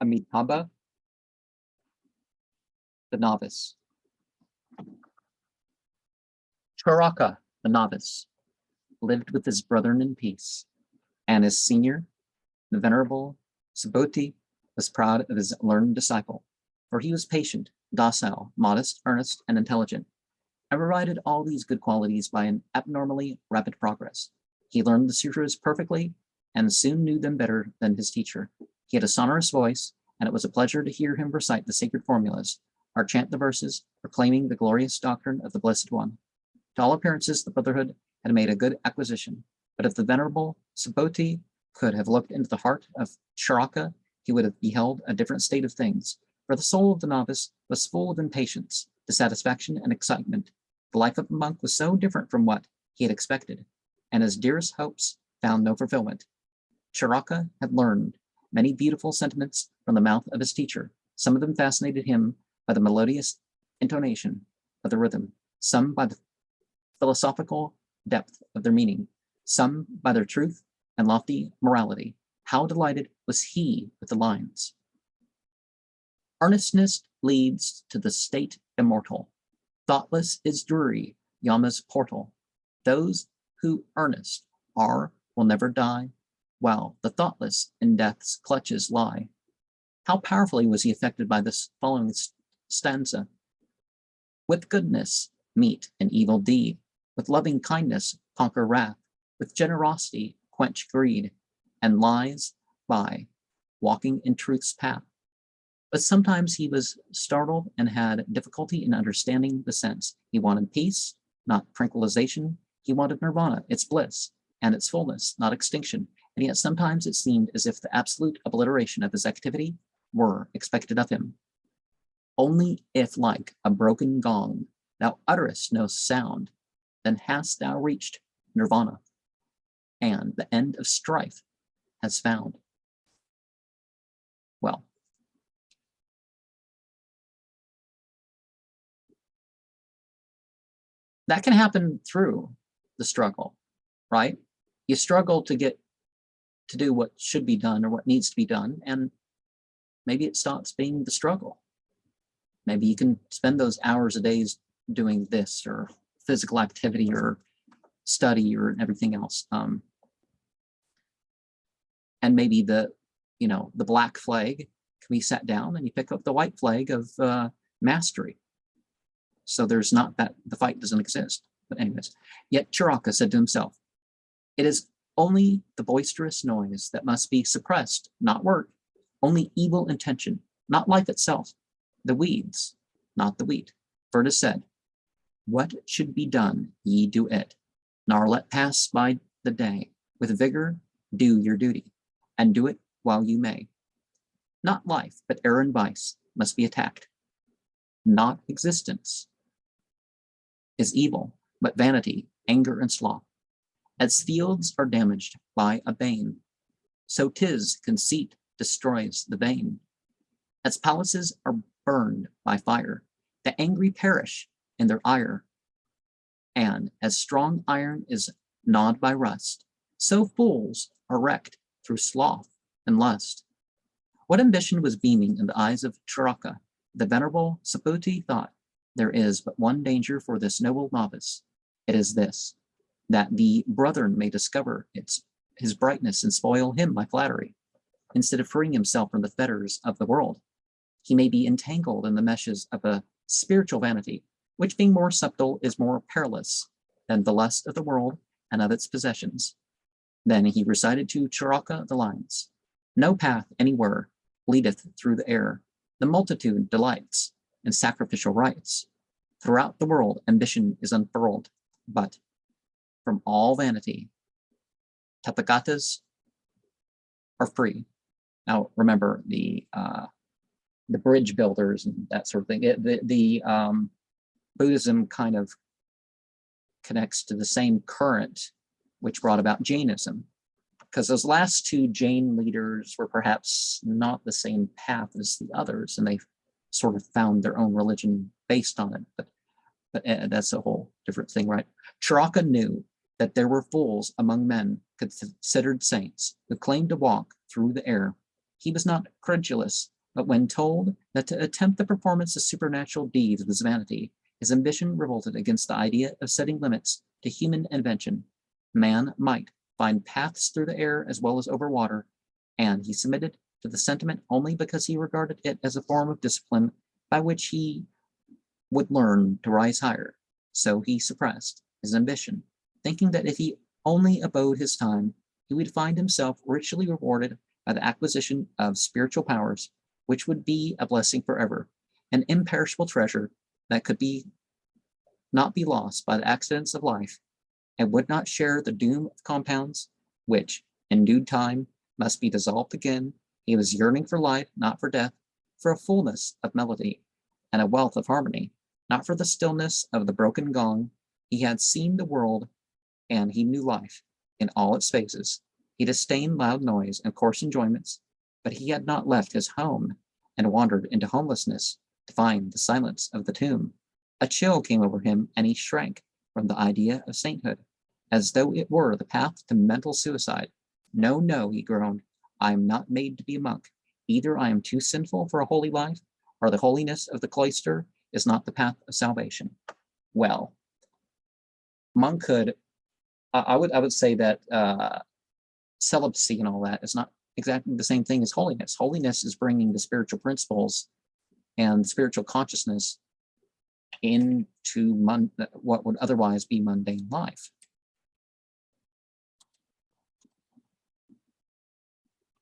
Amitabha, the novice. Charaka, the novice, lived with his brethren in peace, and his senior, the venerable Subhuti, was proud of his learned disciple, for he was patient, docile, modest, earnest, and intelligent, and provided all these good qualities by an abnormally rapid progress. He learned the sutras perfectly and soon knew them better than his teacher. He had a sonorous voice, and it was a pleasure to hear him recite the sacred formulas or chant the verses proclaiming the glorious doctrine of the Blessed One. To all appearances, the brotherhood had made a good acquisition, but if the venerable Subhuti could have looked into the heart of Charaka, he would have beheld a different state of things, for the soul of the novice was full of impatience, dissatisfaction, and excitement. The life of a monk was so different from what he had expected, and his dearest hopes found no fulfillment. Charaka had learned many beautiful sentiments from the mouth of his teacher. Some of them fascinated him by the melodious intonation of the rhythm, some by the philosophical depth of their meaning, some by their truth and lofty morality. How delighted was he with the lines. Earnestness leads to the state immortal. Thoughtless is dreary Yama's portal. Those who earnest are will never die, while the thoughtless in death's clutches lie. How powerfully was he affected by this following stanza? With goodness meet an evil deed, with loving kindness conquer wrath, with generosity quench greed, and lies by, walking in truth's path. But sometimes he was startled and had difficulty in understanding the sense. He wanted peace, not tranquilization. He wanted nirvana, its bliss, and its fullness, not extinction. And yet sometimes it seemed as if the absolute obliteration of his activity were expected of him. Only if, like a broken gong, thou utterest no sound, then hast thou reached nirvana, and the end of strife has found. Well, that can happen through the struggle, right? You struggle to get to do what should be done or what needs to be done, and maybe it stops being the struggle. Maybe you can spend those hours a day doing this or physical activity or study or everything else. And maybe the black flag can be set down and you pick up the white flag of mastery. So there's not that the fight doesn't exist. But anyways, yet Charaka said to himself, it is only the boisterous noise that must be suppressed, not work, only evil intention, not life itself, the weeds, not the wheat. For it is said, what should be done, ye do it, nor let pass by the day. With vigor do your duty, and do it while you may. Not life, but error and vice must be attacked. Not existence is evil, but vanity, anger, and sloth. As fields are damaged by a bane, so 'tis conceit destroys the vain. As palaces are burned by fire, the angry perish in their ire. And as strong iron is gnawed by rust, so fools are wrecked through sloth and lust. What ambition was beaming in the eyes of Charaka? The venerable Subhuti thought, there is but one danger for this noble novice. It is this, that the brethren may discover his brightness and spoil him by flattery. Instead of freeing himself from the fetters of the world, he may be entangled in the meshes of a spiritual vanity, which being more subtle is more perilous than the lust of the world and of its possessions. Then he recited to Charaka the lines, no path anywhere leadeth through the air. The multitude delights in sacrificial rites. Throughout the world, ambition is unfurled, but from all vanity, tathagatas are free. Now, remember the bridge builders and that sort of thing. Buddhism kind of connects to the same current which brought about Jainism, because those last two Jain leaders were perhaps not the same path as the others, and they sort of found their own religion based on it. But that's a whole different thing, right? Charaka knew that there were fools among men considered saints who claimed to walk through the air, He was not credulous, but when told that to attempt the performance of supernatural deeds was vanity, his ambition revolted against the idea of setting limits to human invention. Man might find paths through the air as well as over water, and he submitted to the sentiment only because he regarded it as a form of discipline by which he would learn to rise higher. So he suppressed his ambition, thinking that if he only abode his time, he would find himself richly rewarded by the acquisition of spiritual powers, which would be a blessing forever, an imperishable treasure that could not be lost by the accidents of life, and would not share the doom of compounds, which, in due time, must be dissolved again. He was yearning for life, not for death, for a fullness of melody and a wealth of harmony, not for the stillness of the broken gong. He had seen the world, and he knew life in all its phases. He disdained loud noise and coarse enjoyments, but he had not left his home and wandered into homelessness to find the silence of the tomb. A chill came over him, and he shrank from the idea of sainthood, as though it were the path to mental suicide. No, no, he groaned, I am not made to be a monk. Either I am too sinful for a holy life, or the holiness of the cloister is not the path of salvation. Well, monkhood, I would say that celibacy and all that is not exactly the same thing as holiness. Holiness is bringing the spiritual principles and spiritual consciousness into what would otherwise be mundane life.